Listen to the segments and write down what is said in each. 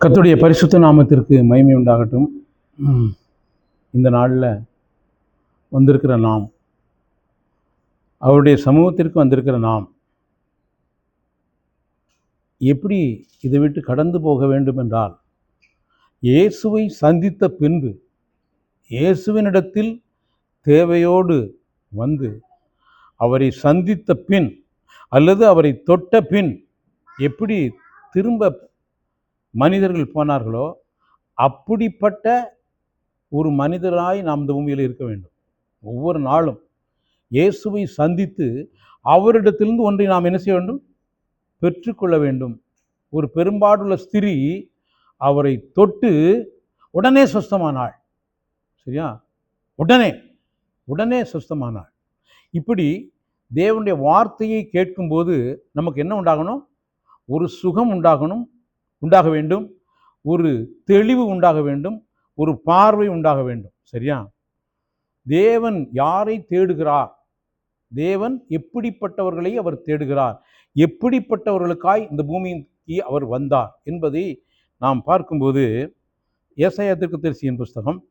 கர்த்தருடைய பரிசுத்த நாமத்திற்கு மகிமை உண்டாகட்டும். இந்த நாளில் வந்திருக்கிற நாம், அவருடைய சமூகத்திற்கு வந்திருக்கிற நாம் எப்படி இதை விட்டு கடந்து போக வேண்டும் என்றால், இயேசுவை சந்தித்த பின்பு, இயேசுவினிடத்தில் தேவையோடு வந்து அவரை சந்தித்த பின் அல்லது அவரை தொட்ட பின் எப்படி திரும்ப மனிதர்கள் போனார்களோ அப்படிப்பட்ட ஒரு மனிதராய் நாம் இந்த பூமியில் இருக்க வேண்டும். ஒவ்வொரு நாளும் இயேசுவை சந்தித்து அவரிடத்திலிருந்து ஒன்றை நாம் என்ன செய்ய வேண்டும்? பெற்றுக்கொள்ள வேண்டும். ஒரு பெரும்பாடுள்ள ஸ்திரீ அவரை தொட்டு உடனே சுஸ்தமானாள். சரியா? உடனே சுஸ்தமானாள். இப்படி தேவனுடைய வார்த்தையை கேட்கும்போது நமக்கு என்ன உண்டாகணும்? ஒரு சுகம் உண்டாக வேண்டும், ஒரு தெளிவு உண்டாக வேண்டும், ஒரு பார்வை உண்டாக வேண்டும். சரியா? தேவன் யாரை தேடுகிறார்? தேவன் எப்படிப்பட்டவர்களை அவர் தேடுகிறார்? எப்படிப்பட்டவர்களுக்காய் இந்த பூமிக்கு அவர் வந்தார் என்பதை நாம் பார்க்கும்போது, ஏசாயா தீர்க்கதரிசியின் புஸ்தகம்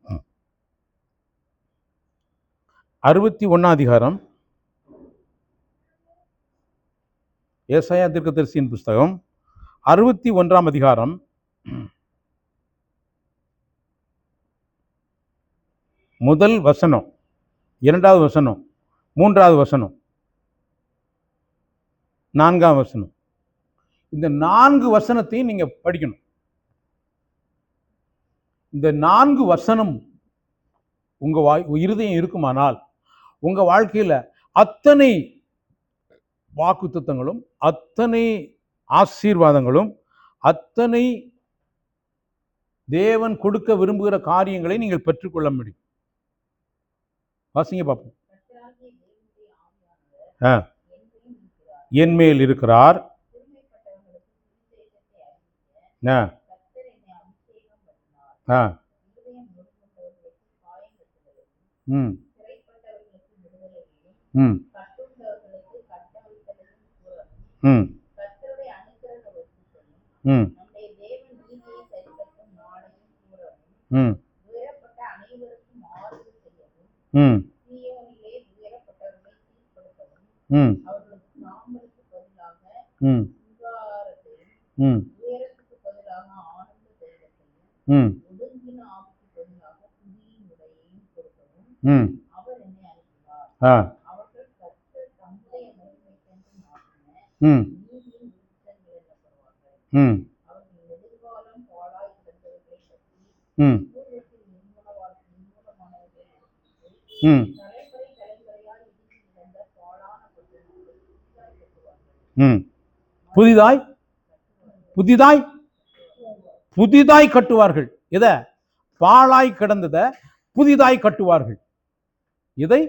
61 அதிகாரம், ஏசாயா தீர்க்கதரிசியின் புஸ்தகம் 61 அதிகாரம், முதல் வசனம், 2வது வசனம், 3வது வசனம், 4ஆம் வசனம். இந்த 4 வசனத்தையும் நீங்க படிக்கணும். இந்த 4 வசனம் உங்க இருதயம் இருக்குமானால் உங்க வாழ்க்கையில அத்தனை வாக்குத்தத்தங்களும், அத்தனை ஆசீர்வாதங்களும், அத்தனை தேவன் கொடுக்க விரும்புகிற காரியங்களை நீங்கள் பெற்றுக்கொள்ள முடியும். வாசிங்க பார்ப்போம். என் மேல் இருக்கிறார், புதிதாய் கட்டுவார்கள். எதை? பாழாய் கிடந்ததை புதிதாய் கட்டுவார்கள். இதை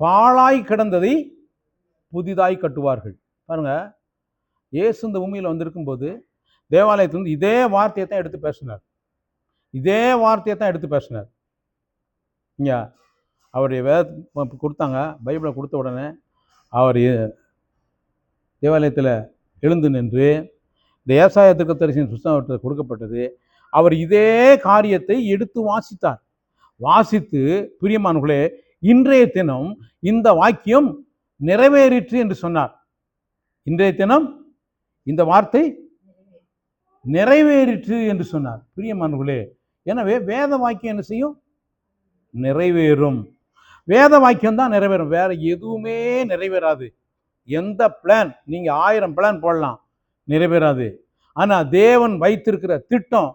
பாழாய் கிடந்ததை புதிதாய் கட்டுவார்கள். பாருங்க, இயேசு இந்த பூமியில் வந்திருக்கும் போது தேவாலயத்திலிருந்து இதே வார்த்தையை தான் எடுத்து பேசினார். இங்க அவருடைய வேத கொடுத்தாங்க, பைபிளை கொடுத்த உடனே அவர் தேவாலயத்தில் எழுந்து நின்று இந்த ஏசாயா தீர்க்கதரிசியின் புஸ்தகம் கொடுக்கப்பட்டது. அவர் இதே காரியத்தை எடுத்து வாசித்து பிரியமானவர்களே, இன்றைய தினம் இந்த வாக்கியம் நிறைவேறிற்று என்று சொன்னார். இன்றைய தினம் இந்த வார்த்தை நிறைவேறிற்று என்று சொன்னார். பிரியமானவர்களே, எனவே வேத வாக்கியம் என்ன செய்யும்? நிறைவேறும். வேத வாக்கியம் தான் நிறைவேறும், வேற எதுவுமே நிறைவேறாது. எந்த பிளான், நீங்க 1000 பிளான் போடலாம், நிறைவேறாது. ஆனா தேவன் வைத்திருக்கிற திட்டம்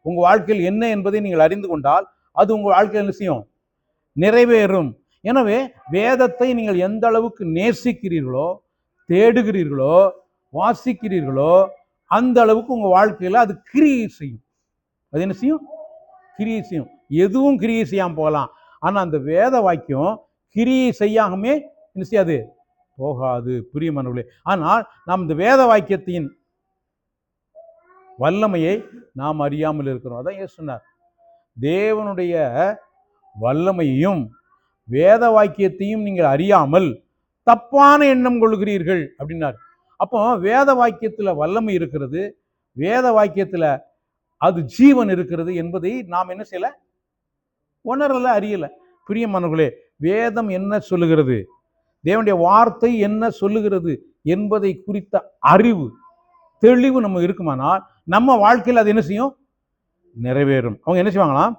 உங்க வாழ்க்கையில் என்ன என்பதை நீங்கள் அறிந்து கொண்டால் அது உங்க வாழ்க்கையில் என்ன செய்யும்? நிறைவேறும். எனவே வேதத்தை நீங்கள் எந்த அளவுக்கு நேசிக்கிறீர்களோ, தேடுகிறீர்களோ, வாசிக்கிறீர்களோ, அந்த அளவுக்கு உங்க வாழ்க்கையில அது கிரியை செய்யும். அது என்ன செய்யும்? கிரியை செய்யும். எதுவும் கிரியை செய்யாம போகலாம், ஆனா அந்த வேத வாக்கியம் கிரியை செய்யாமவே என்ன செய்யாது? போகாது. பிரியமானவர்களே, ஆனால் நாம் இந்த வேத வாக்கியத்தின் வல்லமையை நாம் அறியாமல் இருக்கிறோம். அதான் இயேசு சொன்னார், தேவனுடைய வல்லமையையும் வேத வாக்கியத்தையும் நீங்கள் அறியாமல் தப்பான எண்ணம் கொள்கிறீர்கள் அப்படின்னார். அப்போ வேத வாக்கியத்தில் வல்லமை இருக்கிறது, வேத வாக்கியத்தில் அது ஜீவன் இருக்கிறது என்பதை நாம் என்ன செய்யல, உணரல, அறியல. பிரியமானவர்களே, வேதம் என்ன சொல்லுகிறது, தேவனுடைய வார்த்தை என்ன சொல்லுகிறது என்பதை குறித்த அறிவு, தெளிவு நம்ம இருக்குமானால் நம்ம வாழ்க்கையில் அது என்ன செய்யும், நிறைவேறும். அவங்க என்ன செய்வாங்களாம்,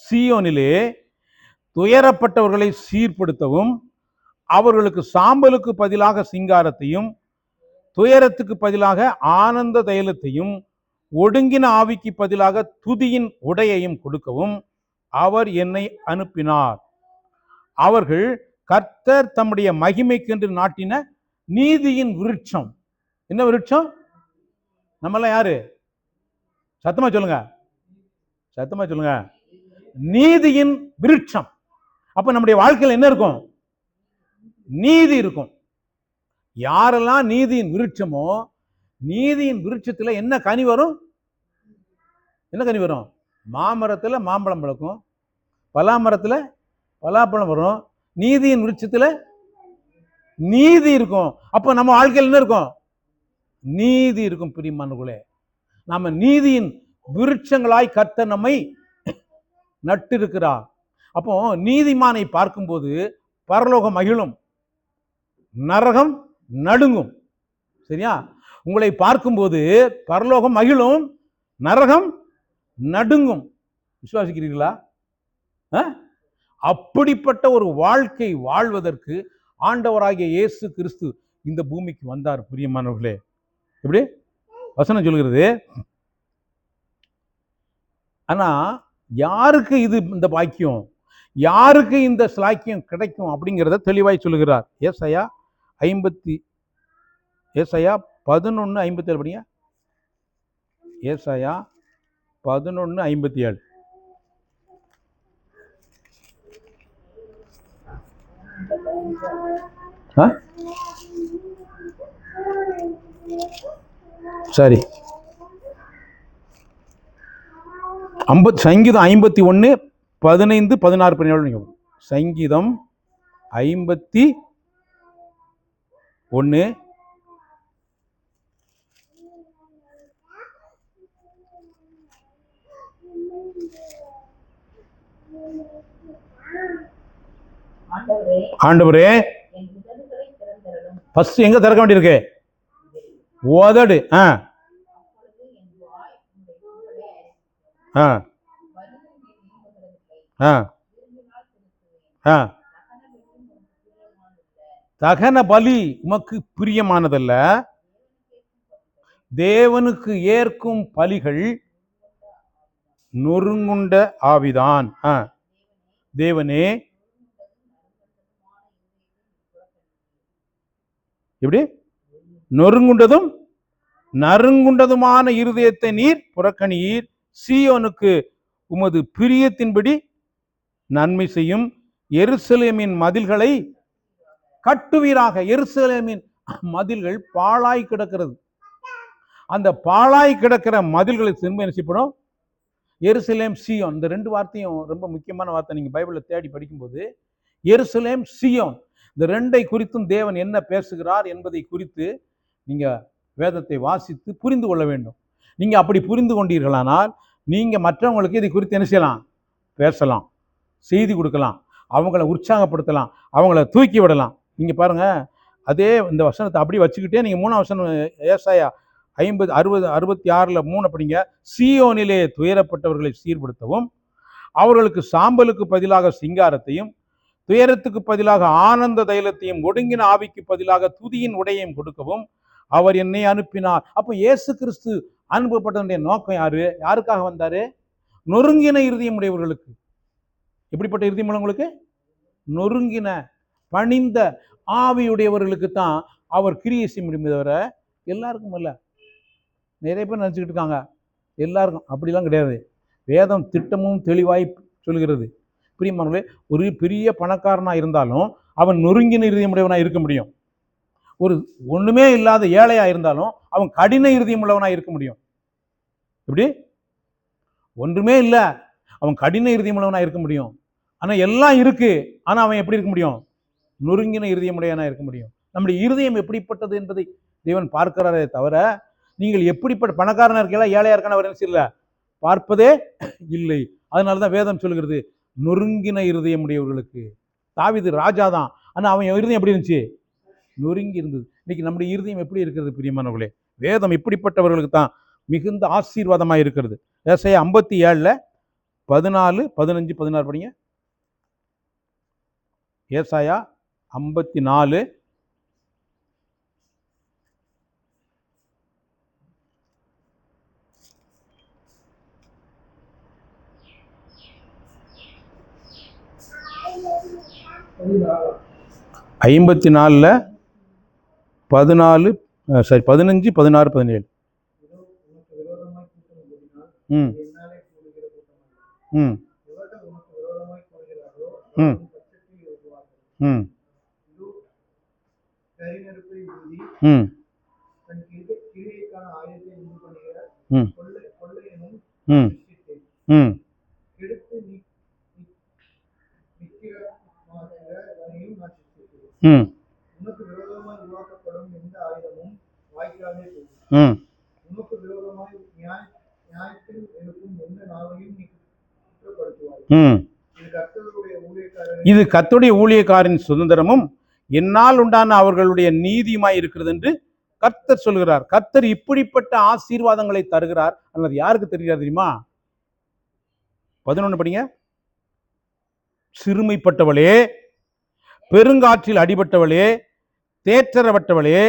சீயோனிலே துயரப்பட்டவர்களை சீர்படுத்தவும், அவர்களுக்கு சாம்பலுக்கு பதிலாக சிங்காரத்தையும், துயரத்துக்கு பதிலாக ஆனந்த தைலத்தையும், ஒடுங்கின ஆவிக்கு பதிலாக துதியின் உடையையும் கொடுக்கவும் அவர் என்னை அனுப்பினார். அவர்கள் கர்த்தர் தம்முடைய மகிமைக்கென்று நாட்டின நீதியின் விருட்சம். என்ன விருட்சம்? நம்மெல்லாம் யாரு? சத்தமா சொல்லுங்க, சத்தமா சொல்லுங்க. நீதியின் விருட்சம். அப்ப நம்முடைய வாழ்க்கையில் என்ன இருக்கும்? நீதி இருக்கும். யாரெல்லாம் நீதியின் விருட்சமோ, நீதியின் விருட்சத்துல என்ன கனி வரும்? என்ன கனி வரும்? மாமரத்துல மாம்பழம் பழக்கும், பலாமரத்துல பலாப்பழம் வரும். நீதியின் விருட்சத்துல நீதி இருக்கும். அப்ப நம்ம வாழ்க்கையில் என்ன இருக்கும்? நீதி இருக்கும். பிரியமானவர்களே, நாம நீதியின் விருட்சங்களாய் கர்த்தர் நம்மை நட்டு இருக்கிறார். அப்போ நீதிமானை பார்க்கும்போது பரலோகம் மகிழும், நரகம் நடுங்கும். சரியா? உங்களை பார்க்கும்போது பரலோகம் மகிழும், நரகம் நடுங்கும். விசுவாசிக்கிறீர்களா? அப்படிப்பட்ட ஒரு வாழ்க்கை வாழ்வதற்கு ஆண்டவராகிய இயேசு கிறிஸ்து இந்த பூமிக்கு வந்தார். பிரியமானவர்களே, எப்படி வசனம் சொல்கிறது? ஆனா யாருக்கு இது இந்த பாக்கியம், யாருக்கு இந்த ஸ்லாக்கியம் கிடைக்கும் அப்படிங்கிறத தெளிவாய் சொல்லுகிறார். ஏசாயா 11:57 படிங்க. ஏசாயா 11:57. சரி, சங்கீதம் 51:15-16 சங்கீதம் 51. ஆண்டவரே, ஃபர்ஸ்ட் எங்க திறக்க வேண்டியிருக்கு? உதடு. தகன பலி உமக்கு பிரியமானதல்ல, தேவனுக்கு ஏற்கும் பலிகள் நொறுங்குண்ட ஆவிதான். தேவனே, எப்படி? நொறுங்குண்டதும் நறுங்குண்டதுமான இருதயத்தை நீர் புறக்கணீர். சீயோனுக்கு உமது பிரியத்தின்படி நன்மை செய்யும். எருசலேமின் மதில்களை கட்டுவீராக. எருசலேமின் மதில்கள் பாழாய் கிடக்கிறது. அந்த பாழாய் கிடக்கிற மதில்களை திரும்ப என்ன செய்யப்படும்? எருசலேம், சீயோன், இந்த ரெண்டு வார்த்தையும் ரொம்ப முக்கியமான வார்த்தை. நீங்க பைபிளில் தேடி படிக்கும்போது எருசலேம், சீயோன், இந்த ரெண்டை குறித்தும் தேவன் என்ன பேசுகிறார் என்பதை குறித்து நீங்க வேதத்தை வாசித்து புரிந்து கொள்ள வேண்டும். நீங்க அப்படி புரிந்து கொண்டீர்களானால் நீங்க மற்றவங்களுக்கு இதை குறித்து என்ன செய்யலாம்? பேசலாம், செய்தி கொடுக்கலாம், அவங்கள உற்சாகப்படுத்தலாம், அவங்கள தூக்கி விடலாம். நீங்க பாருங்க, அதே இந்த வசனத்தை அப்படி வச்சுக்கிட்டே நீங்க 3ஆம் வசனம் ஏசாயா 66:3 படிங்க. சீயோனிலே துயரப்பட்டவர்களை சீர்படுத்தவும், அவர்களுக்கு சாம்பலுக்கு பதிலாக சிங்காரத்தையும், துயரத்துக்கு பதிலாக ஆனந்த தைலத்தையும், ஒடுங்கின ஆவிக்கு பதிலாக துதியின் உடையையும் கொடுக்கவும் அவர் என்னை அனுப்பினார். அப்போ இயேசு கிறிஸ்து அனுப்பப்பட்டவனுடைய நோக்கம் யாரு? யாருக்காக வந்தாரு? நொறுங்கின இருதயம் உடையவர்களுக்கு. எப்படிப்பட்ட இருதயம் உள்ளவங்களுக்கு? நொறுங்கின பணிந்த ஆவியுடையவர்களுக்கு தான் அவர் கிரியை செய்ய முடியும். தவிர எல்லாருக்கும் இல்லை. நிறைய பேர் நினச்சிக்கிட்டு இருக்காங்க எல்லாருக்கும். அப்படிலாம் கிடையாது. வேதம் திட்டமும் தெளிவாய் சொல்கிறது. பிரியமானவர்களே, ஒரு பெரிய பணக்காரனாக இருந்தாலும் அவன் நொறுங்கின இருதயமுடையவனாக இருக்க முடியும். ஒரு ஒன்றுமே இல்லாத ஏழையாக இருந்தாலும் அவன் கடின இருதயம் உள்ளவனாக இருக்க முடியும். எப்படி? ஒன்றுமே இல்லை, அவன் கடின இருதயம் உள்ளவனாக இருக்க முடியும். ஆனால் எல்லாம் இருக்கு, ஆனால் அவன் எப்படி இருக்க முடியும்? நொறுங்கின இருதயமுடையவனாக இருக்க முடியும். நம்முடைய இருதயம் எப்படிப்பட்டது என்பதை தேவன் பார்க்கிறாரே தவிர நீங்கள் எப்படிப்பட்ட பணக்காரனா இருக்கலாம் ஏழையா இருக்கான அவர் என்ன செய்யல, பார்ப்பதே இல்லை. அதனாலதான் வேதம் சொல்லுகிறது நொறுங்கின இருதயம் உடையவர்களுக்கு. தாவீது ராஜா தான், ஆனா அவன் இருதயம் எப்படி இருந்துச்சு, நொறுங்கி இருந்தது. இன்னைக்கு நம்முடைய இருதயம் எப்படி இருக்கிறது பிரியமானவர்களே? வேதம் இப்படிப்பட்டவர்களுக்கு தான் மிகுந்த ஆசீர்வாதமாக இருக்கிறது. ஏசாயா 57 14 15 16 படிங்க. ஏசாயா 54 54 14 சரி 15 16 17. ம் ம் ம் ம் ம் ம் ம் ம் ம் ம் இது கர்த்தருடைய ஊழியக்காரின் சுதந்திரமும் என்னால் உண்டான அவர்களுடைய நீதியுமாய் இருக்கிறது என்று கர்த்தர் சொல்கிறார். கர்த்தர் இப்படிப்பட்ட ஆசீர்வாதங்களை தருகிறார். அல்லது யாருக்கு தெரியாது தெரியுமா? 11 படிங்க. சிறுமைப்பட்டவளே, பெருங்காற்றில் அடிபட்டவளே, தேற்றரவட்டவளே,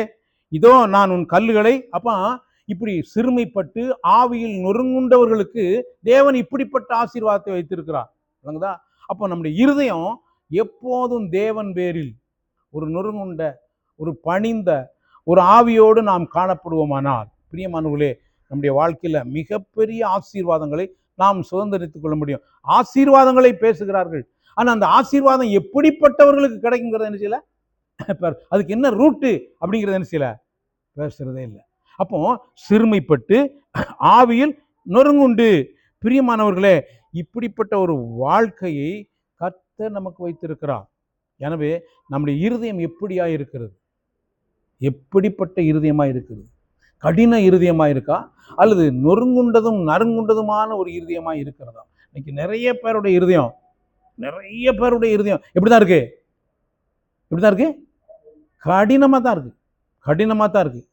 இதோ நான் உன் கல்லுகளை. அப்ப இப்படி சிறுமைப்பட்டு ஆவியில் நொறுங்குண்டவர்களுக்கு தேவன் இப்படிப்பட்ட ஆசீர்வாதத்தை வைத்திருக்கிறார். அப்போ நம்முடைய இருதயம் எப்போதும் தேவன் பேரில் ஒரு நொறுங்குண்ட, ஒரு பணிந்த ஒரு ஆவியோடு நாம் காணப்படுவோமானால் பிரியமானவர்களே, நம்முடைய வாழ்க்கையில மிகப்பெரிய ஆசீர்வாதங்களை நாம் சுதந்திரித்துக் கொள்ள முடியும். ஆசீர்வாதங்களை பேசுகிறார்கள், ஆனா அந்த ஆசீர்வாதம் எப்படிப்பட்டவர்களுக்கு கிடைக்குங்கிறத என்ன செய்யல, அதுக்கு என்ன ரூட்டு அப்படிங்கிறத என்ன செய்யல, பேசுறதே இல்லை. அப்போ சிறுமைப்பட்டு ஆவியில் நொறுங்குண்டு. பிரியமானவர்களே, இப்படிப்பட்ட ஒரு வாழ்க்கையை கர்த்தர் நமக்கு வைத்திருக்கிறார். எனவே நம்முடைய இருதயம் எப்படியா இருக்கிறது, எப்படிப்பட்ட இருதயமா இருக்கிறது? கடின இருதயமா இருக்கா, அல்லது நொறுங்குண்டதும் நறுங்குண்டதுமான ஒரு இருதயமா இருக்கிறதா? இன்னைக்கு நிறைய பேருடைய இருதயம் எப்படிதான் இருக்கு, எப்படிதான் இருக்கு, கடினமா தான் இருக்கு, கடினமா தான் இருக்கு.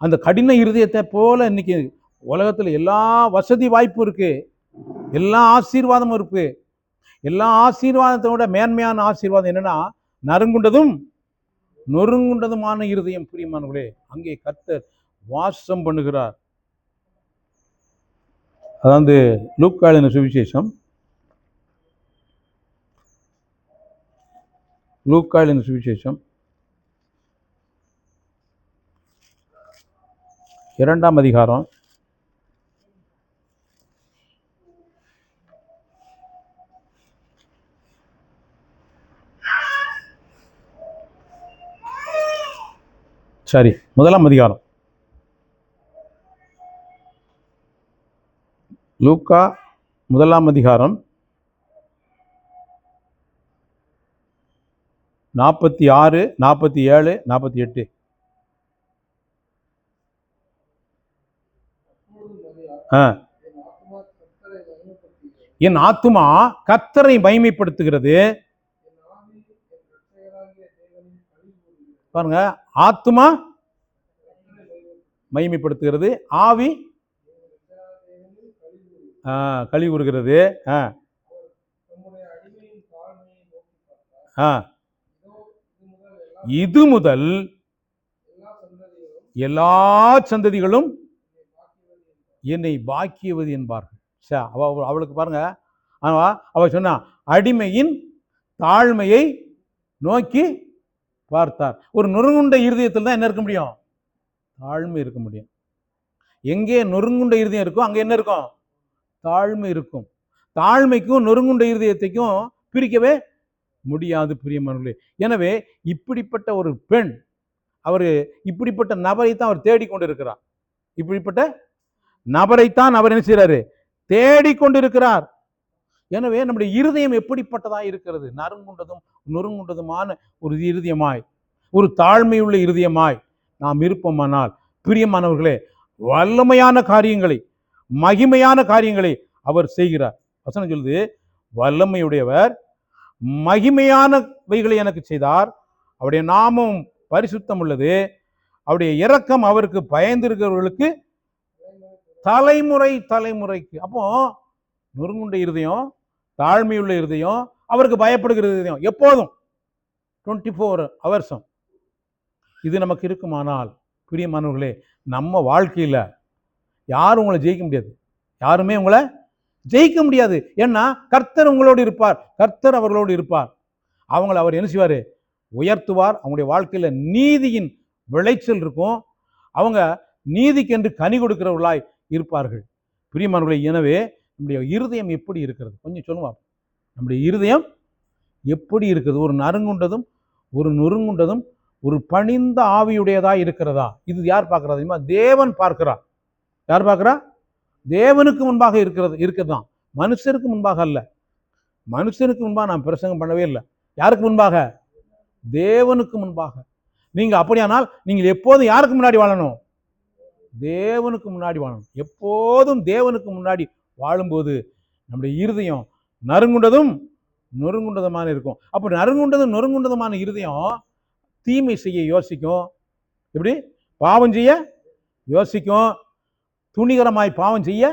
அந்த கடின இருதயத்தை போல இன்னைக்கு உலகத்துல எல்லா வசதி வாய்ப்பும் இருக்கு, எல்லா ஆசீர்வாதமும் இருக்கு. எல்லா ஆசீர்வாதத்தோட மேன்மையான ஆசீர்வாதம் என்னன்னா நறுங்குண்டதும் நொறுங்குண்டதுமான இருதயம். பிரியமானவர்களே, அங்கே கர்த்தர் வாசம் பண்ணுகிறார். அதாவது லூக்கா எழுதின சுவிசேஷம், லூக்கா எழுதின சுவிசேஷம் 2ஆம் அதிகாரம் 1ஆம் அதிகாரம். லூக்கா 1ஆம் அதிகாரம் 46, 47, 48. என் ஆத்துமா கர்த்தரை மகிமைப்படுத்துகிறது. பாருங்க, ஆத்துமா மகிமைப்படுத்துகிறது, ஆவி களி கூறுகிறது. இது முதல் எல்லா சந்ததிகளும் என்னை பாக்கியவது என்பார்கள். அவளுக்கு பாருங்க, அவ சொன்னா அடிமையின் தாழ்மையை நோக்கி பார்த்தார். ஒரு நொறுங்குண்ட இருதயத்தில் தான் என்ன இருக்க முடியும், தாழ்மை இருக்க முடியும். எங்கே நொறுங்குண்ட இருதயம் இருக்கோ அங்க என்ன இருக்கும், தாழ்மை இருக்கும். தாழ்மைக்கும் நொறுங்குண்ட இருதயத்தைக்கும் பிரிக்கவே முடியாது பிரியமானவர்களே. எனவே இப்படிப்பட்ட ஒரு பெண், அவர் இப்படிப்பட்ட நபரை தான் அவர் தேடிக்கொண்டிருக்கிறார். இப்படிப்பட்ட நபரைத்தான் அவர் என்ன செய்யறாரு, தேடிக்கொண்டிருக்கிறார். எனவே நம்முடைய இருதயம் எப்படிப்பட்டதாக இருக்கிறது, நறுங்குண்டதும் நொறுங்குண்டதுமான ஒரு இருதயமாய், ஒரு தாழ்மையுள்ள இருதயமாய் நாம் இருப்போமானால் பிரியமானவர்களே, வல்லமையான காரியங்களை, மகிமையான காரியங்களை அவர் செய்கிறார். வசனம் சொல்லுது, வல்லமையுடையவர் மகிமையானவைகளை எனக்கு செய்தார், அவருடைய நாமம் பரிசுத்தம் உள்ளது, அவருடைய இரக்கம் அவருக்கு பயந்திருக்கிறவர்களுக்கு தலைமுறை தலைமுறைக்கு. அப்போ நொறுங்குண்ட இருதயம், தாழ்மையுள்ள இருதயம், அவருக்கு பயப்படுகிற இருதயம் எப்போதும் 24 hours. இது நமக்கு இருக்குமானால் பிரியமானவர்களே, நம்ம வாழ்க்கையில் யாரும் உங்களை ஜெயிக்க முடியாது. யாருமே உங்களை ஜெயிக்க முடியாது. ஏன்னா கர்த்தர் உங்களோடு இருப்பார், கர்த்தர் அவர்களோடு இருப்பார். அவங்களை அவர் என்ன செய்வார்? உயர்த்துவார். அவங்களுடைய வாழ்க்கையில் நீதியின் விளைச்சல் இருக்கும். அவங்க நீதிக்கென்று கனி கொடுக்கிறவர்களாய் இருப்பார்கள். பிரியமானவர்களே, எனவே நம்முடைய இருதயம் எப்படி இருக்கிறது கொஞ்சம் சொல்லுவாங்க. நம்முடைய இருதயம் எப்படி இருக்குது? ஒரு நறுங்குண்டதும் ஒரு நொறுங்குண்டதும் ஒரு பணிந்த ஆவியுடையதா இருக்கிறதா? இது யார் பார்க்கிறா தெரியுமா? தேவன் பார்க்கிறார். யார் பார்க்கிறா? தேவனுக்கு முன்பாக இருக்குதான், மனுஷருக்கு முன்பாக அல்ல. மனுஷனுக்கு முன்பாக நான் பிரசங்கம் பண்ணவே இல்லை. யாருக்கு முன்பாக? தேவனுக்கு முன்பாக. நீங்க அப்படியானால் நீங்கள் எப்போதும் யாருக்கு முன்னாடி வாழணும்? தேவனுக்கு முன்னாடி வாழணும். எப்போதும் தேவனுக்கு முன்னாடி வாழும்போது நம்முடைய இருதயம் நறுங்குண்டதும் நொறுங்குண்டதுமான இருக்கும். அப்போ நறுங்குண்டதும் நொறுங்குண்டதுமான இருதயம் தீமை செய்ய யோசிக்கும். எப்படி? பாவம் செய்ய யோசிக்கும். துணிகரமாய் பாவம் செய்ய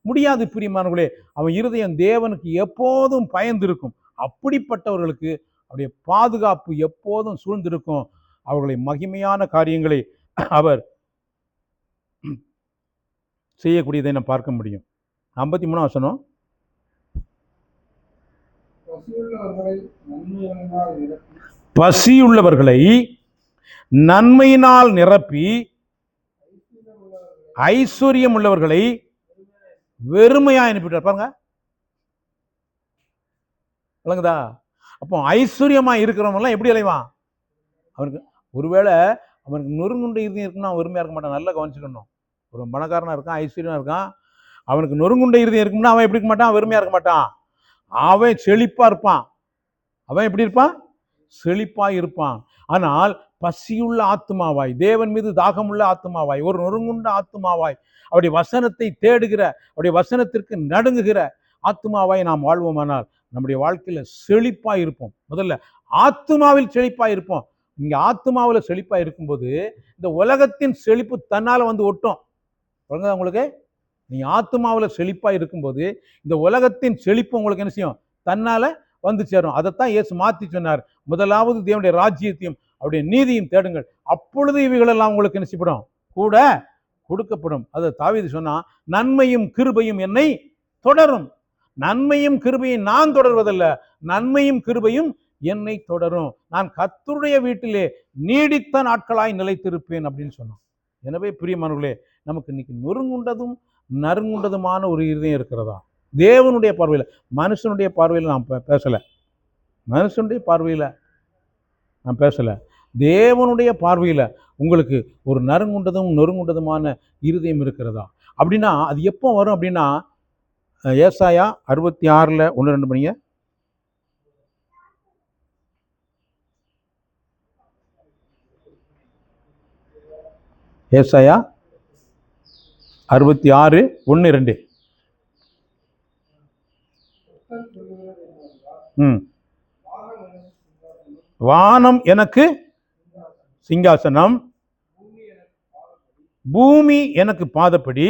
முடியாது. பிரியமானவர்களே, அவன் இருதயம் தேவனுக்கு எப்போதும் பயந்திருக்கும். அப்படிப்பட்டவர்களுக்கு அவருடைய பாதுகாப்பு எப்போதும் சூழ்ந்திருக்கும். அவர்களை மகிமையான காரியங்களை அவர் செய்யக்கூடியதை நாம் பார்க்க முடியும். 53 வசனம். பசியுள்ளவர்களை நன்மையினால் நிரப்பி ஐஸ்வர்யம் உள்ளவர்களை வெறுமையா அனுப்பிட்டார். பாருங்க, விளங்குதா? அப்போ ஐஸ்வர்யமா இருக்கிறவங்கலாம் எப்படி அலைவான்? அவனுக்கு ஒருவேளை அவனுக்கு நொறுங்குண்ட இருதயம் இருக்குன்னா அவன் வெறுமையா இருக்க மாட்டான். நல்லா கவனிச்சுக்கணும். ஒரு பணக்காரனா இருக்கான், ஐஸ்வர்யமா இருக்கான், அவனுக்கு நொறுங்குண்ட இருதயம் இருக்கும்னா அவன் எப்படி இருக்க மாட்டான்? வெறுமையா இருக்க மாட்டான். அவன் செழிப்பா இருப்பான். அவன் எப்படி இருப்பான்? செழிப்பா இருப்பான். ஆனால் பசியுள்ள ஆத்துமாவாய், தேவன் மீது தாகமுள்ள ஆத்துமாவாய், ஒரு நொறுங்குண்ட ஆத்துமாவாய், அவருடைய வசனத்தை தேடுகிற, அவருடைய வசனத்திற்கு நடுங்குகிற ஆத்துமாவாய் நாம் வாழ்வோமானால் நம்முடைய வாழ்க்கையில செழிப்பா இருப்போம். முதல்ல ஆத்துமாவில் செழிப்பா இருப்போம். இங்க ஆத்துமாவில் செழிப்பா இருக்கும்போது இந்த உலகத்தின் செழிப்பு தன்னால வந்து ஒட்டும். உங்களுக்கு நீங்க ஆத்துமாவில் செழிப்பா இருக்கும்போது இந்த உலகத்தின் செழிப்பு உங்களுக்கு என்ன செய்யும்? தன்னால வந்து சேரும். அதைத்தான் இயேசு மாற்றி சொன்னார். முதலாவது தேவனுடைய ராஜ்யத்தையும் அவருடைய நீதியும் தேடுங்கள், அப்பொழுது இவைகளெல்லாம் உங்களுக்கு என்ன செய்யப்படும்? கூட கொடுக்கப்படும். அது தாவீது சொன்னா, நன்மையும் கிருபையும் என்னை தொடரும். நன்மையும் கிருபையும் நான் தொடர்வதல்ல, நன்மையும் கிருபையும் என்னை தொடரும். நான் கர்த்தருடைய வீட்டிலே நீடித்த நாட்களாய் நிலைத்திருப்பேன் அப்படின்னு சொன்னான். எனவே பிரியமானவர்களே, நமக்கு இன்னைக்கு நொறுங்குண்டதும் நறுங்குண்டதுமான ஒரு இருதயம் இருக்கிறதா? தேவனுடைய பார்வையில், மனுஷனுடைய பார்வையில் நான் பேசலை. மனுஷனுடைய பார்வையில் நான் பேசலை. தேவனுடைய பார்வையில் உங்களுக்கு ஒரு நறுங்குண்டதும் நொறுங்குண்டதுமான இருதயம் இருக்கிறதா? அப்படின்னா அது எப்போ வரும் அப்படின்னா, ஏசாயா 66 1-2 மணிங்க. ஏசாயா 66 1-2. வானம் எனக்கு சிங்காசனம், பூமி எனக்கு பாதப்படி.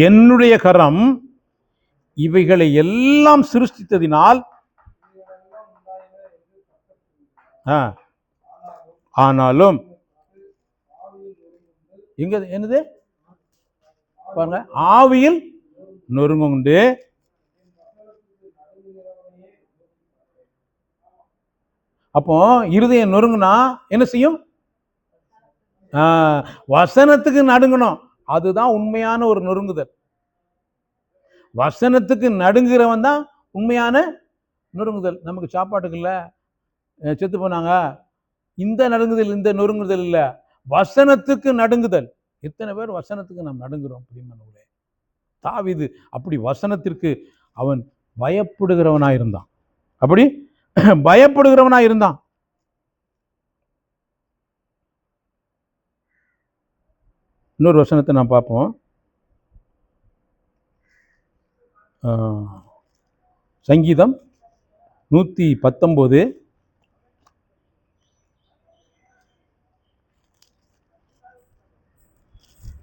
என்னுடைய கரம் இவைகளை எல்லாம் சிருஷ்டித்ததினால், ஆனாலும் எங்க என்னது பாருங்க, ஆவியில் நொறுங்குண்டு. அப்போ இருதயம் நொறுங்குனா என்ன செய்யும்? வசனத்துக்கு நடுங்கணும். அதுதான் உண்மையான ஒரு நொறுங்குதல். வசனத்துக்கு நடுங்குறவன் தான் உண்மையான நொறுங்குதல். நமக்கு சாப்பாட்டுக்கு இல்லை, செத்து போனாங்க, இந்த நடுங்குதல், இந்த நொறுங்குதல் இல்லை, வசனத்துக்கு நடுங்குதல். எத்தனை பேர் வசனத்துக்கு நாம் நடுங்குறோம்? பிரியமானவர்களே, தாவீது அப்படி வசனத்திற்கு அவன் பயப்படுகிறவனாக இருந்தான். அப்படி பயப்படுகிறவனாக இருந்தான். இன்னொரு வசனத்தை நான் பார்ப்போம். சங்கீதம் 119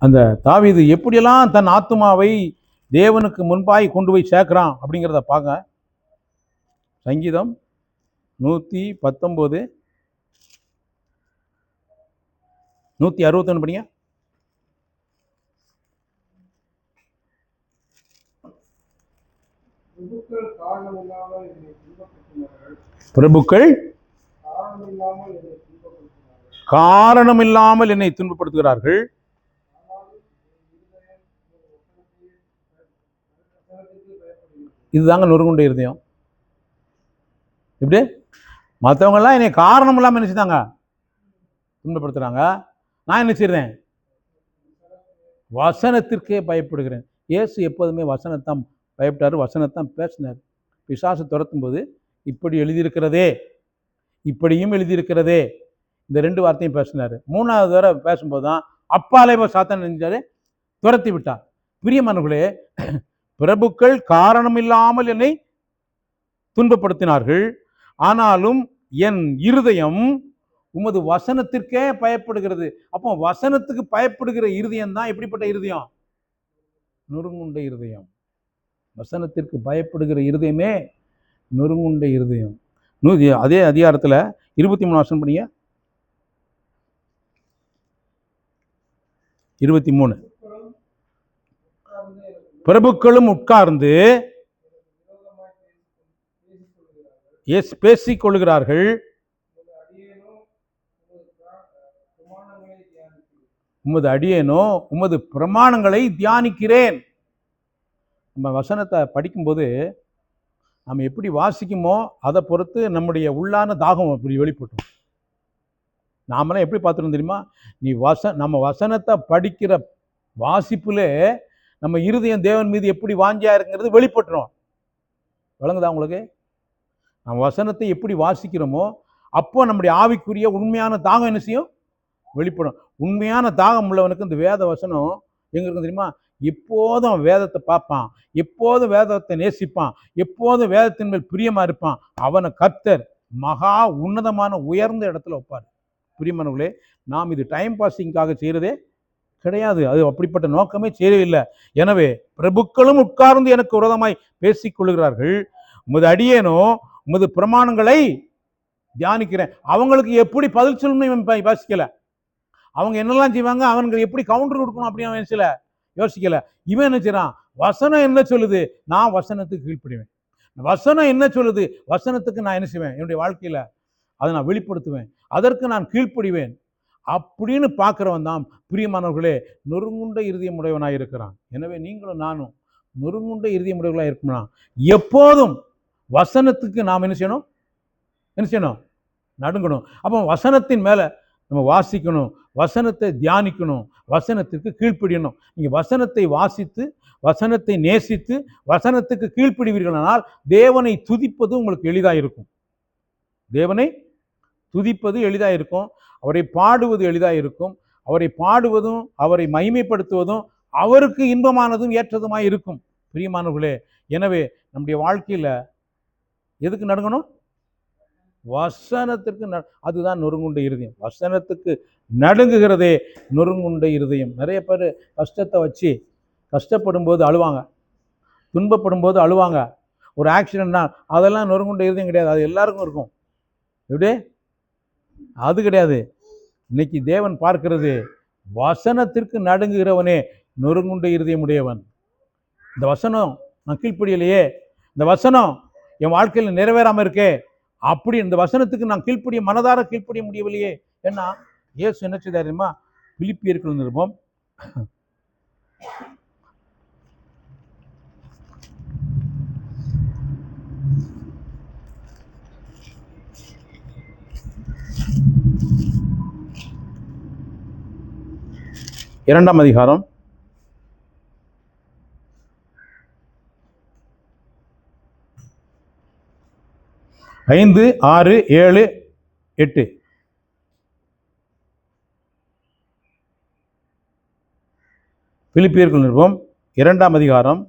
அந்த தாவீது எப்படியெல்லாம் தன் ஆத்துமாவை தேவனுக்கு முன்பாய் கொண்டு போய் சேர்க்கிறான் அப்படிங்கிறத பார்க்க. சங்கீதம் 119 161 படிங்க. பிரபுக்கள் காரணமில்லாமல் என்னை துன்பப்படுத்துகிறார்கள். இதுதாங்க நொறுங்குண்ட இருதயம். இப்படி மற்றவங்கெல்லாம் என்னை காரணம் இல்லாமல் நினைச்சுதாங்க துன்பப்படுத்துறாங்க. நான் என்ன செய்றேன்? வசனத்திற்கே பயப்படுகிறேன். இயேசு எப்போதுமே வசனத்தான் பயப்பட்டார், வசனத்தான் பேசினார். பிசாசு துரத்தும் போது இப்படி எழுதியிருக்கிறதே, இப்படியும் எழுதியிருக்கிறதே, இந்த 2 வார்த்தையும் பேசினார். 3வது தடவை பேசும்போது தான் அப்பாலே சாத்தான் நினைச்சாரு, துரத்தி விட்டார். பிரியமானவர்களே, பிரபுக்கள் காரணமில்லாமல் என்னை துன்பப்படுத்தினார்கள், ஆனாலும் என் இருதயம் உமது வசனத்திற்கே பயப்படுகிறது. அப்போ வசனத்துக்கு பயப்படுகிற இருதயம் தான் எப்படிப்பட்ட இருதயம்? நொறுங்குண்ட இருதயம். வசனத்திற்கு பயப்படுகிற இருதயமே நொறுங்குண்ட இருதயம். அதே அதிகாரத்தில் 23 வசனம் படிங்க. 23 பிரபுக்களும் உட்கார்ந்து பேசிக் கொள்கிறார்கள், உமது அடியேனோ உமது பிரமாணங்களை தியானிக்கிறேன். நம்ம வசனத்தை படிக்கும்போது நம்ம எப்படி வாசிக்குமோ அதை பொறுத்து நம்முடைய உள்ளான தாகம் அப்படி வெளிப்பட்டோம். நாமெல்லாம் எப்படி பார்த்துருந்தோம் தெரியுமா? நம்ம வசனத்தை படிக்கிற வாசிப்புல நம்ம இருதயம் தேவன் மீது எப்படி வாஞ்சியா இருக்குங்கிறது வெளிப்பட்டுரும். விளங்குதா உங்களுக்கு? நம்ம வசனத்தை எப்படி வாசிக்கிறோமோ அப்போ நம்முடைய ஆவிக்குரிய உண்மையான தாகம் என்ன செய்யும்? வெளிப்படும். உண்மையான தாகம் உள்ளவனுக்கு இந்த வேத வசனம் எங்க இருக்கு தெரியுமா? எப்போதும் வேதத்தை பார்ப்பான், எப்போதும் வேதத்தை நேசிப்பான், எப்போதும் வேதத்தின் மேல் பிரியமா இருப்பான். அவனை கர்த்தர் மகா உன்னதமான உயர்ந்த இடத்துல வைப்பார். பிரியமானவர்களே, நாம் இது டைம் பாஸிங்காக செய்கிறதே கிடையாது. அது அப்படிப்பட்ட நோக்கமே செய்யவில்லை. எனவே பிரபுக்களும் உட்கார்ந்து எனக்கு விரோதமாய் பேசிக் கொள்கிறார்கள், உமது அடியேனோ உமது பிரமாணங்களை தியானிக்கிறேன். அவங்களுக்கு எப்படி பதில் சொல்லணும்னு யோசிக்கல. அவங்க என்னெல்லாம் செய்வாங்க, அவங்களுக்கு எப்படி கவுண்டர் கொடுக்கணும் அப்படின்னு அவன் சில யோசிக்கல. இவன் என்ன செய்றான்? வசனம் என்ன சொல்லுது, நான் வசனத்துக்கு கீழ்ப்படிவேன். வசனம் என்ன சொல்லுது, வசனத்துக்கு நான் என்ன செய்வேன், என்னுடைய வாழ்க்கையில அதை நான் வெளிப்படுத்துவேன், அதற்கு நான் கீழ்ப்படிவேன் அப்படின்னு பார்க்கிறவன் தான் பிரியமானவர்களே நொறுங்குண்ட இருதயம் உடையவனாக இருக்கிறான். எனவே நீங்களும் நானும் நொறுங்குண்ட இருதயம் உடையவர்களாக இருக்கணும்னா எப்போதும் வசனத்துக்கு நாம் என்ன செய்யணும்? நடுங்கணும். அப்போ வசனத்தின் மேல நம்ம வாசிக்கணும், வசனத்தை தியானிக்கணும், வசனத்திற்கு கீழ்ப்படியணும். நீங்கள் வசனத்தை வாசித்து, வசனத்தை நேசித்து, வசனத்துக்கு கீழ்ப்படிவீர்களானால் தேவனை துதிப்பது உங்களுக்கு எளிதாக இருக்கும். தேவனை துதிப்பது எளிதாக இருக்கும், அவரை பாடுவது எளிதாக இருக்கும். அவரை பாடுவதும் அவரை மகிமைப்படுத்துவதும் அவருக்கு இன்பமானதும் ஏற்றதுமாய் இருக்கும். பிரியமானவர்களே, எனவே நம்முடைய வாழ்க்கையில் எதுக்கு நடுங்கணும்? வசனத்திற்கு. அதுதான் நொறுங்குண்ட இருதயம். வசனத்துக்கு நடுங்குகிறதே நொறுங்குண்ட இருதயம். நிறைய பேர் கஷ்டத்தை வச்சு கஷ்டப்படும் போது அழுவாங்க, துன்பப்படும் போது அழுவாங்க. ஒரு ஆக்சிடென்ட்னா அதெல்லாம் நொறுங்குண்ட இருதயம் கிடையாது. அது எல்லாருக்கும் இருக்கும். எப்படி? அது கிடையாது. இன்னைக்கு தேவன் பார்க்கிறது வசனத்திற்கு நடுங்குகிறவனே நொறுங்குண்ட இருதயம் உடையவன். இந்த வசனம் நான் கீழ்ப்படியலையே, இந்த வசனம் என் வாழ்க்கையில் நிறைவேறாமல் இருக்கே, அப்படி இந்த வசனத்துக்கு நான் கீழ்ப்படிய மனதார கீழ்ப்படிய முடியவில்லையே. ஏன்னா இயேசு என்ன செய்தார் தெரியுமா? பிலிப்பியர்கள் நிருபம் 2ஆம் அதிகாரம் 5, 6, 7, 8. பிலிப்பியர்கள் நிருபம் 2ஆம் அதிகாரம்.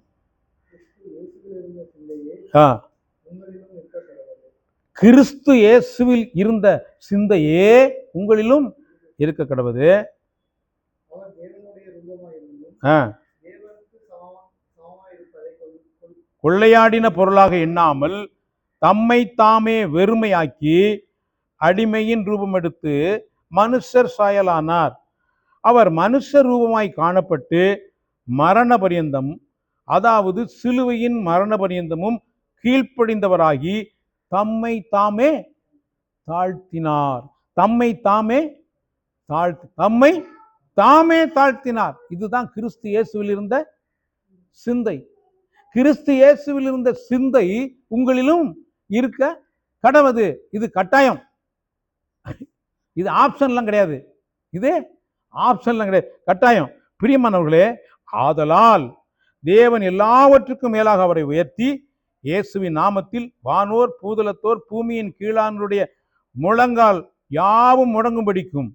கிறிஸ்து இயேசுவில் இருந்த சிந்தையே உங்களிலும் இருக்க கடவுது. கொள்ளையாடின பொருளாக எண்ணாமல் தம்மை தாமே வெறுமையாக்கி அடிமையின் ரூபம் எடுத்து மனுஷர் சாயலானார். அவர் மனுஷ ரூபமாய் காணப்பட்டு மரண பரியந்தம், அதாவது சிலுவையின் மரண பரியந்தமும் கீழ்ப்படிந்தவராகி தம்மை தாமே தாழ்த்தினார். தம்மை தாமே தாழ்த்தினார். இதுதான் கிறிஸ்து இயேசுவில் இருந்த சிந்தை. கிறிஸ்து இயேசுவில் இருந்த சிந்தை உங்களிலும் இருக்க கடவுது. இது கட்டாயம், இது ஆப்ஷன்லாம் கிடையாது. இது ஆப்ஷன்லாம் கிடையாது, கட்டாயம். பிரியமானவர்களே, ஆதலால் தேவன் எல்லாவற்றுக்கும் மேலாக அவரை உயர்த்தி இயேசுவின் நாமத்தில் வானோர் பூதலத்தோர் பூமியின் கீழானுடைய முழங்கால் யாவும் முடங்கும்படிக்கும்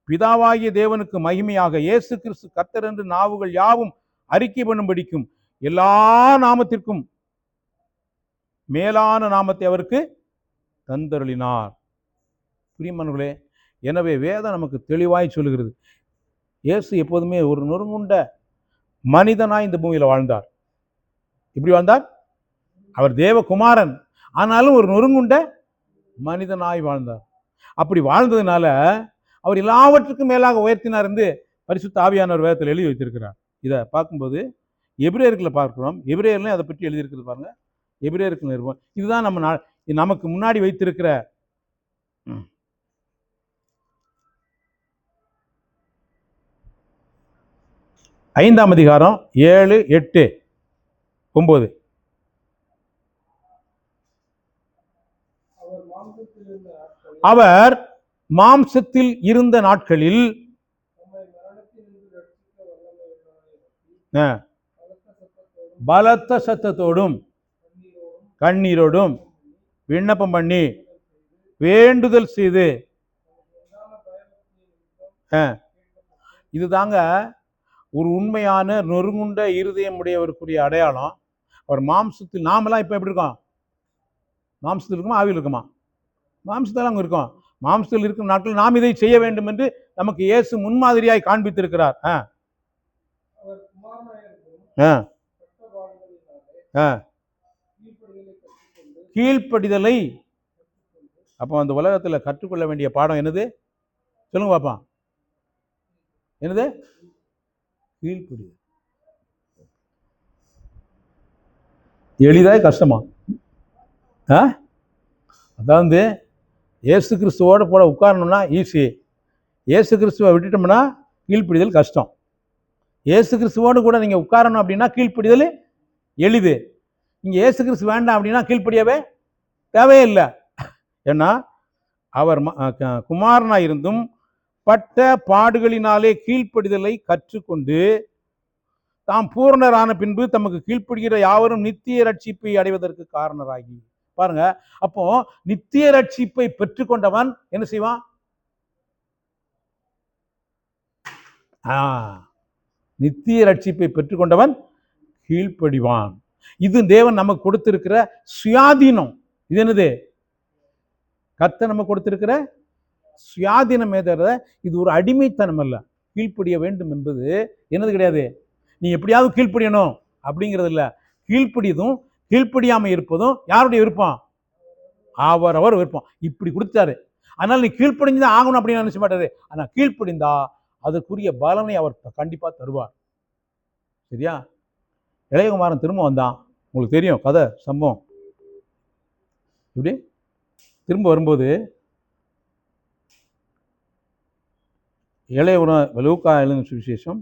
பிதாவாகிய தேவனுக்கு மகிமையாக இயேசு கிறிஸ்து கர்த்தர் என்று நாவுகள் யாவும் அறிக்கை பண்ணும்படிக்கும் எல்லா நாமத்திற்கும் மேலான நாமத்தை அவருக்கு தந்தருளினார். பிரியமானவர்களே, எனவே வேதம் நமக்கு தெளிவாய் சொல்லுகிறது, இயேசு எப்போதுமே ஒரு நொறுங்குண்ட மனிதனாய் இந்த பூமியில் வாழ்ந்தார். இப்படி வாழ்ந்தார். அவர் தேவகுமாரன், ஆனாலும் ஒரு நொறுங்குண்ட மனிதனாய் வாழ்ந்தார். அப்படி வாழ்ந்ததுனால அவர் எல்லாவற்றுக்கும் மேலாக உயர்த்தினார் என்று பரிசுத்த ஆவியானவர் வேதத்தில் எழுதி வைத்திருக்கிறார். இதை பார்க்கும்போது எபிரேயர்களை பார்க்கிறோம். எபிரேயர்லையும் அதை பற்றி எழுதியிருக்கிறது பாருங்க. எபிரேயருக்கு நிருபம் இதுதான் நமக்கு முன்னாடி வைத்திருக்கிற 5ஆம் அதிகாரம் 7, 8, 9. அவர் மாம்சத்தில் இருந்த நாட்களில் பலத்த சத்தத்தோடும் கண்ணீரோடும் விண்ணப்பம் பண்ணி வேண்டுதல் செய்து, இதுதாங்க ஒரு உண்மையான நொறுங்குண்ட இருதயம் உடையவருக்குரிய அடையாளம். அவர் மாம்சத்தில், நாமெல்லாம் இப்போ எப்படி இருக்கோம்? மாம்சத்தில் இருக்குமா, ஆவியில் இருக்குமா? மாம்சத்தில் அங்கே இருக்கோம். மாம்சத்தில் இருக்கும் நாட்கள் நாம் இதை செய்ய வேண்டும் என்று நமக்கு இயேசு முன்மாதிரியாய் காண்பித்திருக்கிறார். கீழ்ப்படிதலை அப்போ அந்த உலகத்தில் கற்றுக்கொள்ள வேண்டிய பாடம் என்னது? சொல்லுங்க பாப்பா, என்னது? கீழ்ப்படிதல். எளிதா கஷ்டமா? அதாவது இயேசு கிறிஸ்துவோட போட உட்காரணும்னா ஈஸி. இயேசு கிறிஸ்துவை விட்டுட்டோம்னா கீழ்ப்படிதல் கஷ்டம். இயேசு கிறிஸ்துவோடு கூட நீங்கள் உட்காரணும் அப்படின்னா கீழ்ப்படிதல் எளிது. நீங்கள் இயேசு கிறிஸ்து வேண்டாம் அப்படின்னா கீழ்ப்படியவே தேவையே இல்லை. ஏன்னா அவர் குமாரனாக இருந்தும் பட்ட பாடுகளினாலே கீழ்ப்படிதலை கற்றுக்கொண்டு தாம் பூரணரான பின்பு தமக்கு கீழ்ப்படுகிற யாவரும் நித்திய ரட்சிப்பை அடைவதற்கு காரணராகி. பாருங்க, அப்போ நித்திய ரட்சிப்பை பெற்றுக்கொண்டவன் என்ன செய்வான்? நித்திய ரட்சிப்பை பெற்றுக்கொண்டவன் கீழ்ப்படிவான். இது தேவன் நமக்கு கொடுத்திருக்கிற சுயாதீனம். இது என்னது? கர்த்தர் நமக்கு கொடுத்திருக்கிற சுயாதீனம். இது ஒரு அடிமைத்தனம் அல்ல. கீழ்ப்படிய வேண்டும் என்பது என்னது கிடையாது. நீ எப்படியாவது கீழ்ப்படியணும் அப்படிங்கிறது இல்லை. கீழ்ப்படியதும் கீழ்ப்படியாமல் இருப்பதும் யாருடைய விருப்பம்? அவர் விருப்பம். இப்படி கொடுத்தாரு. அதனால நீ கீழ்ப்படிஞ்சுதான் ஆகணும் அப்படின்னு நினைச்ச மாட்டாரு. ஆனால் கீழ்ப்படிந்தா அதற்குரிய பலனை அவர் கண்டிப்பாக தருவார். சரியா? இளையகுமாரன் திரும்ப வந்தான். உங்களுக்கு தெரியும் கதை, சம்பவம். இப்படி திரும்ப வரும்போது லூக்கா எழுதின சுவிசேஷம்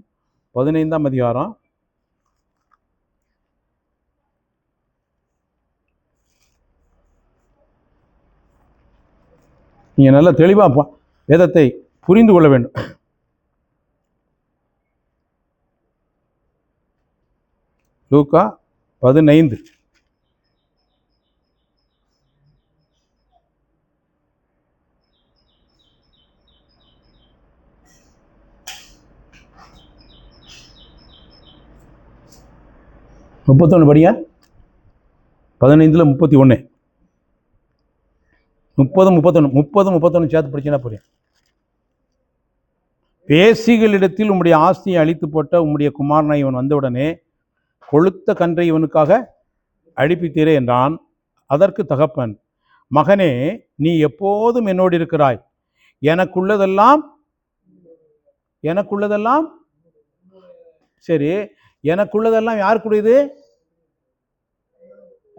15ஆம் அதிகாரம் நீங்கள் நல்லா தெளிவாக வேதத்தை புரிந்து கொள்ள வேண்டும். லூக்கா 15. 31 படியா, 15ல் 31, 30 சேர்த்து படிச்சுன்னா புரியும். பேசிகளிடத்தில் உம்முடைய ஆஸ்தியை அழித்து போட்ட உம்முடைய குமாரனை இவன் வந்தவுடனே கொளுத்த கன்றை இவனுக்காக அழிப்பித்தீரே என்றான். அதற்கு தகப்பன், மகனே, நீ எப்போதும் என்னோடு இருக்கிறாய், எனக்குள்ளதெல்லாம் சரி, எனக்குள்ளதெல்லாம் யாருக்குரியது?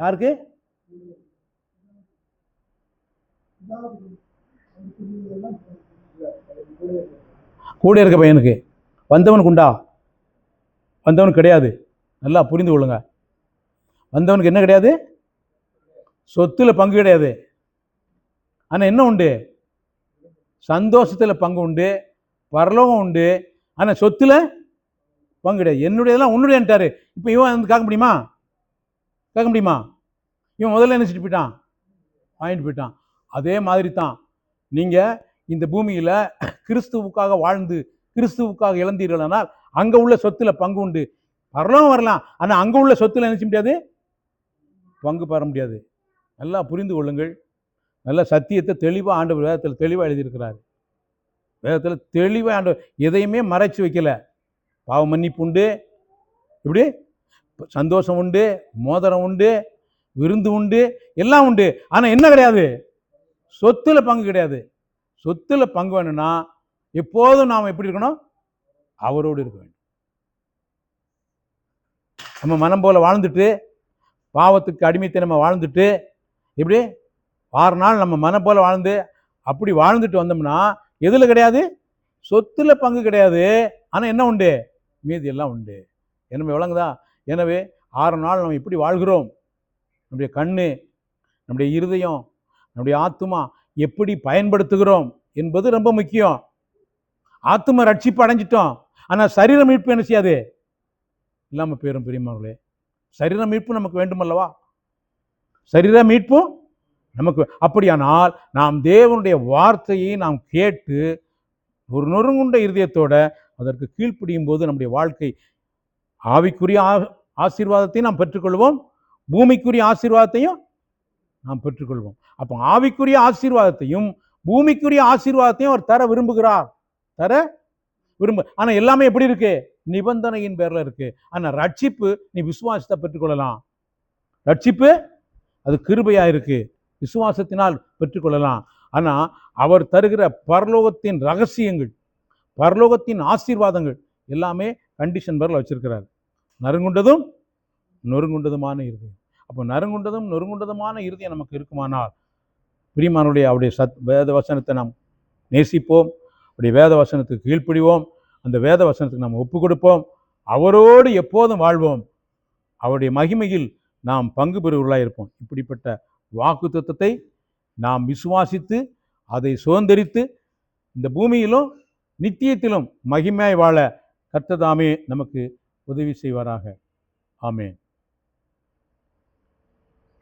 யாருக்கு? கூட இருக்க பையனுக்கு. வந்தவனுக்கு உண்டா? வந்தவனுக்கு கிடையாது. நல்லா புரிந்து கொள்ளுங்க. வந்தவனுக்கு என்ன கிடையாது? சொத்துல பங்கு கிடையாது. ஆனால் என்ன உண்டு? சந்தோஷத்தில் பங்கு உண்டு, பரலோகம் உண்டு. ஆனால் சொத்துல பங்கு கிடையாது. என்னுடையதெல்லாம் உன்னுடையன்ட்டாரு. இப்போ இவன் வந்து கேட்க முடியுமா? கேட்க முடியுமா? இவன் முதல்ல என்ன செஞ்சு போயிட்டான்? வாங்கிட்டு போயிட்டான். அதே மாதிரி தான் நீங்கள் இந்த பூமியில் கிறிஸ்துவுக்காக வாழ்ந்து கிறிஸ்துவுக்காக இழந்தீர்களானால் அங்கே உள்ள சொத்துல பங்கு உண்டு. பரலோகம் வரலாம், ஆனால் அங்கே உள்ள சொத்துல என்ன செய்ய முடியாது? பங்கு பெற முடியாது. நல்லா புரிந்து கொள்ளுங்கள். நல்ல சத்தியத்தை தெளிவாக ஆண்டவர் வேதத்தில் தெளிவாக எழுதியிருக்கிறார். வேதத்தில் தெளிவாக ஆண்டவர் எதையுமே மறைச்சு வைக்கல. பாவ மன்னிப்பு உண்டு, இப்படி சந்தோஷம் உண்டு, மோதிரம் உண்டு, விருந்து உண்டு, எல்லாம் உண்டு. ஆனால் என்ன கிடையாது? சொத்துல பங்கு கிடையாது. சொத்துல பங்கு வேணும்னா எப்போதும் நாம் எப்படி இருக்கணும்? அவரோடு இருக்க வேண்டும். நம்ம மனம் போல வாழ்ந்துட்டு, பாவத்துக்கு அடிமைத்தனமாக வாழ்ந்துட்டு, இப்படி 6 நாள் நம்ம மனம் போல வாழ்ந்து அப்படி வாழ்ந்துட்டு வந்தோம்னா எதில் கிடையாது? சொத்துல பங்கு கிடையாது. ஆனால் என்ன உண்டு? மீதி எல்லாம் உண்டு. என்ன விளங்குதா? எனவே 6 நாள் நம்ம எப்படி வாழ்கிறோம், நம்முடைய கண்ணு, நம்முடைய இருதயம், நம்முடைய ஆத்துமா எப்படி பயன்படுத்துகிறோம் என்பது ரொம்ப முக்கியம். ஆத்தும ரட்சிப்பு அடைஞ்சிட்டோம், ஆனால் சரீர மீட்பு என்ன செய்யாது? இல்லாமல் போயிரும். பெரியமார்களே, சரீர மீட்பு நமக்கு வேண்டுமல்லவா? சரீர மீட்பும் நமக்கு. அப்படியானால் நாம் தேவனுடைய வார்த்தையை நாம் கேட்டு ஒரு நொறுங்குண்ட இருதயத்தோட அதற்கு கீழ்ப்படியும் போது நம்முடைய வாழ்க்கை ஆவிக்குரிய ஆசீர்வாதத்தையும் நாம் பெற்றுக்கொள்வோம், பூமிக்குரிய ஆசீர்வாதத்தையும் நாம் பெற்றுக்கொள்வோம். அப்போ ஆவிக்குரிய ஆசீர்வாதத்தையும் பூமிக்குரிய ஆசீர்வாதத்தையும் அவர் தர விரும்புகிறார். ஆனால் எல்லாமே எப்படி இருக்கு? நிபந்தனையின் பேர்ல இருக்கு. ஆனால் ரட்சிப்பு நீ விசுவாசத்தை பெற்றுக்கொள்ளலாம். ரட்சிப்பு அது கிருபையா இருக்கு, விசுவாசத்தினால் பெற்றுக்கொள்ளலாம். ஆனால் அவர் தருகிற பரலோகத்தின் ரகசியங்கள், பரலோகத்தின் ஆசீர்வாதங்கள் எல்லாமே கண்டிஷன் பேரில் வச்சிருக்கிறார். நறுங்குண்டதும் நொறுங்குண்டதுமான இருதயம். அப்போ நறுங்குண்டதும் நொறுங்குண்டதுமான இருதயம் நமக்கு இருக்குமானால் பிரியமானுடைய அவருடைய வேத வசனத்தை நாம் நேசிப்போம், அவருடைய வேத வசனத்துக்கு கீழ்ப்படிவோம், அந்த வேத வசனத்துக்கு நாம் ஒப்பு கொடுப்போம், அவரோடு எப்போதும் வாழ்வோம், அவருடைய மகிமையில் நாம் பங்கு பெறுவர்களாக இருப்போம். இப்படிப்பட்ட வாக்குத்தத்தத்தை நாம் விசுவாசித்து அதை சுதந்திரித்து இந்த பூமியிலும் நித்தியத்திலும் மகிமையாய் வாழ கர்த்தர் தாமே நமக்கு உதவி செய்வாராக. ஆமென்.